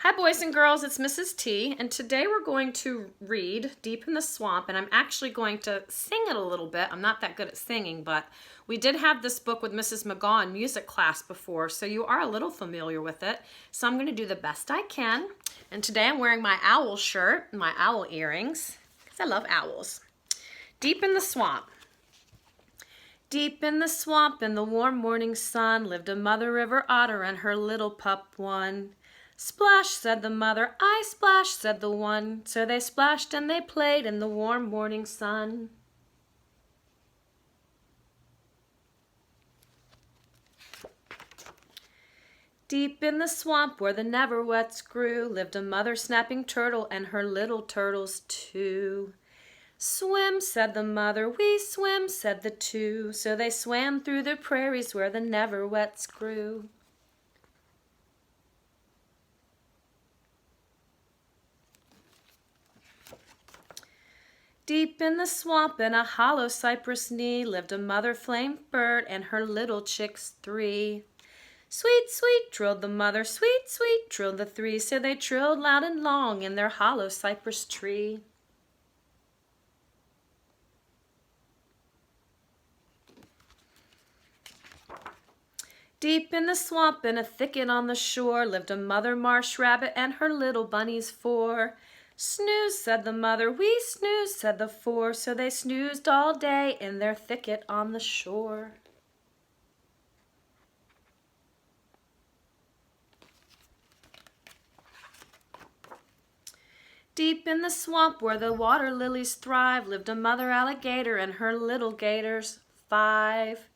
Hi boys and girls, it's Mrs. T, and today we're going to read Deep in the Swamp, and I'm actually going to sing it a little bit. I'm not that good at singing, but we did have this book with Mrs. McGaw in music class before, so you are a little familiar with it. So I'm going to do the best I can, and today I'm wearing my owl shirt and my owl earrings, because I love owls. Deep in the Swamp. Deep in the swamp in the warm morning sun lived a mother river otter and her little pup one. Splash, said the mother, I splash, said the one. So they splashed and they played in the warm morning sun. Deep in the swamp where the never-wets grew lived a mother snapping turtle and her little turtles too. Swim, said the mother, we swim, said the two. So they swam through the prairies where the never-wets grew. Deep in the swamp in a hollow cypress knee lived a mother flame bird and her little chicks three. Sweet, sweet, trilled the mother, sweet, sweet, trilled the three. So they trilled loud and long in their hollow cypress tree. Deep in the swamp in a thicket on the shore lived a mother marsh rabbit and her little bunnies four. Snooze, said the mother, we snooze, said the four. So they snoozed all day in their thicket on the shore. Deep in the swamp where the water lilies thrive lived a mother alligator and her little gators five.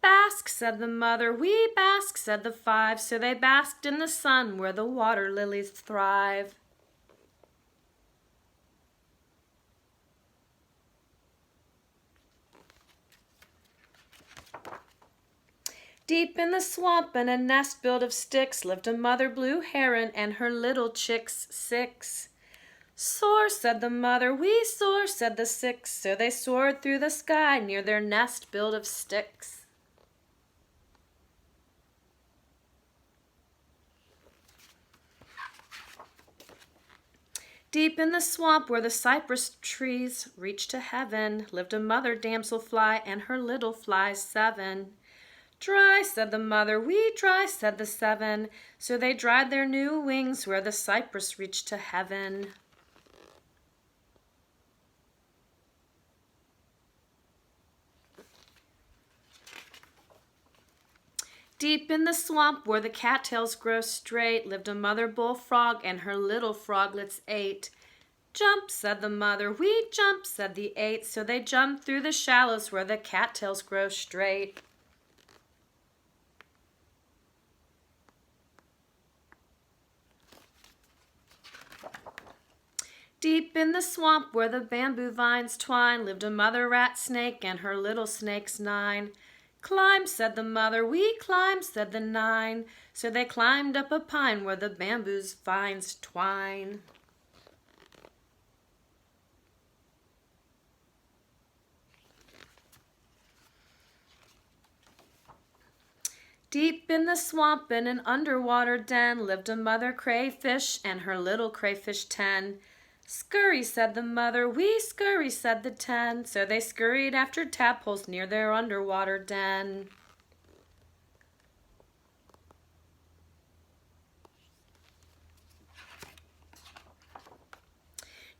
Bask, said the mother, we bask, said the five. So they basked in the sun where the water lilies thrive. Deep in the swamp in a nest built of sticks lived a mother blue heron and her little chicks six. Soar, said the mother, we soar, said the six. So they soared through the sky near their nest built of sticks. Deep in the swamp where the cypress trees reached to heaven lived a mother damselfly and her little flies seven. Dry, said the mother, we dry, said the seven. So they dried their new wings where the cypress reached to heaven. Deep in the swamp where the cattails grow straight lived a mother bullfrog and her little froglets eight. Jump, said the mother, we jump, said the eight. So they jumped through the shallows where the cattails grow straight. Deep in the swamp where the bamboo vines twine lived a mother rat snake and her little snakes nine. Climb, said the mother, we climb, said the nine. So they climbed up a pine where the bamboo's vines twine. Deep in the swamp in an underwater den lived a mother crayfish and her little crayfish 10. Scurry, said the mother, we scurry, said the 10. So they scurried after tadpoles near their underwater den.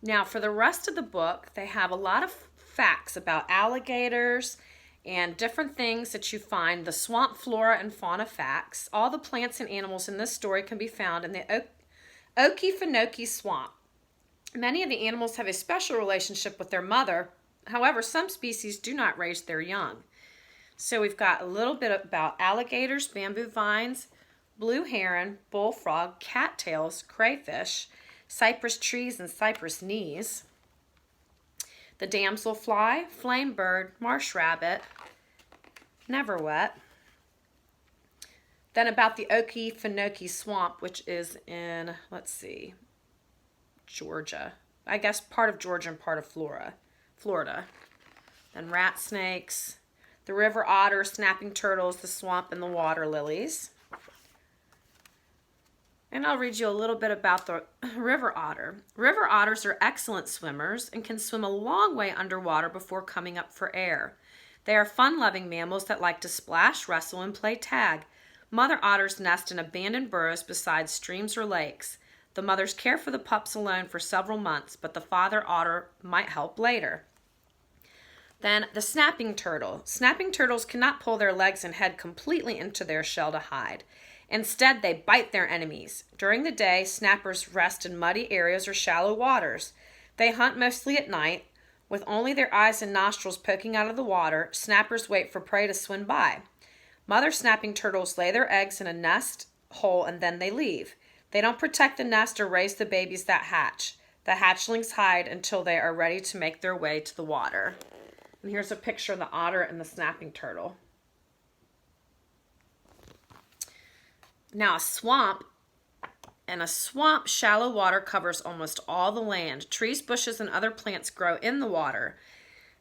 Now for the rest of the book, they have a lot of facts about alligators and different things that you find, the swamp flora and fauna facts. All the plants and animals in this story can be found in the Okefenokee Swamp. Many of the animals have a special relationship with their mother. However, some species do not raise their young. So we've got a little bit about alligators, bamboo vines, blue heron, bullfrog, cattails, crayfish, cypress trees and cypress knees, the damselfly, flame bird, marsh rabbit, neverwet. Then about the Okefenokee Swamp, which is in, let's see, Georgia. I guess part of Georgia and part of Florida. Then rat snakes, the river otter, snapping turtles, the swamp, and the water lilies. And I'll read you a little bit about the river otter. River otters are excellent swimmers and can swim a long way underwater before coming up for air. They are fun-loving mammals that like to splash, wrestle, and play tag. Mother otters nest in abandoned burrows beside streams or lakes. The mothers care for the pups alone for several months, but the father otter might help later. Then the snapping turtle. Snapping turtles cannot pull their legs and head completely into their shell to hide. Instead, they bite their enemies. During the day, snappers rest in muddy areas or shallow waters. They hunt mostly at night. With only their eyes and nostrils poking out of the water, snappers wait for prey to swim by. Mother snapping turtles lay their eggs in a nest hole and then they leave. They don't protect the nest or raise the babies that hatch. The hatchlings hide until they are ready to make their way to the water. And here's a picture of the otter and the snapping turtle. Now a swamp. In a swamp, shallow water covers almost all the land. Trees, bushes, and other plants grow in the water.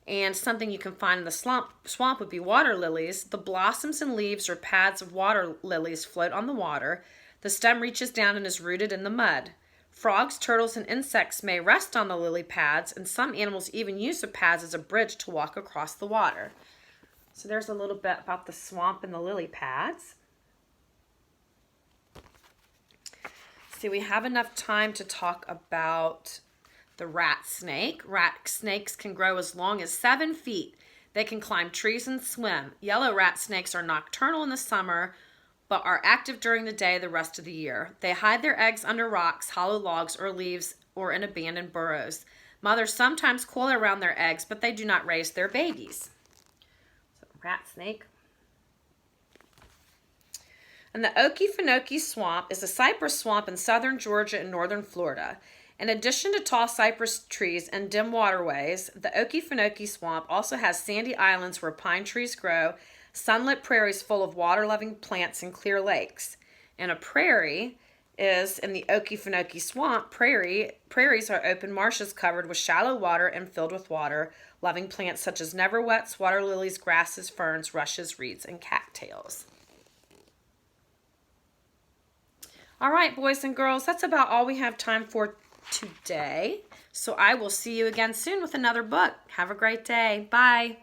And something you can find in the swamp would be water lilies. The blossoms and leaves or pads of water lilies float on the water. The stem reaches down and is rooted in the mud. Frogs, turtles, and insects may rest on the lily pads, and some animals even use the pads as a bridge to walk across the water. So there's a little bit about the swamp and the lily pads. See, we have enough time to talk about the rat snake. Rat snakes can grow as long as 7 feet. They can climb trees and swim. Yellow rat snakes are nocturnal in the summer, but are active during the day the rest of the year. They hide their eggs under rocks, hollow logs, or leaves, or in abandoned burrows. Mothers sometimes coil around their eggs, but they do not raise their babies. So, rat snake. And the Okefenokee Swamp is a cypress swamp in southern Georgia and northern Florida. In addition to tall cypress trees and dim waterways, the Okefenokee Swamp also has sandy islands where pine trees grow, sunlit prairies full of water-loving plants, and clear lakes. And a prairie is, in the Okefenokee Swamp, prairies are open marshes covered with shallow water and filled with water-loving plants such as neverwets, water lilies, grasses, ferns, rushes, reeds, and cattails. All right, boys and girls, that's about all we have time for today. So I will see you again soon with another book. Have a great day. Bye.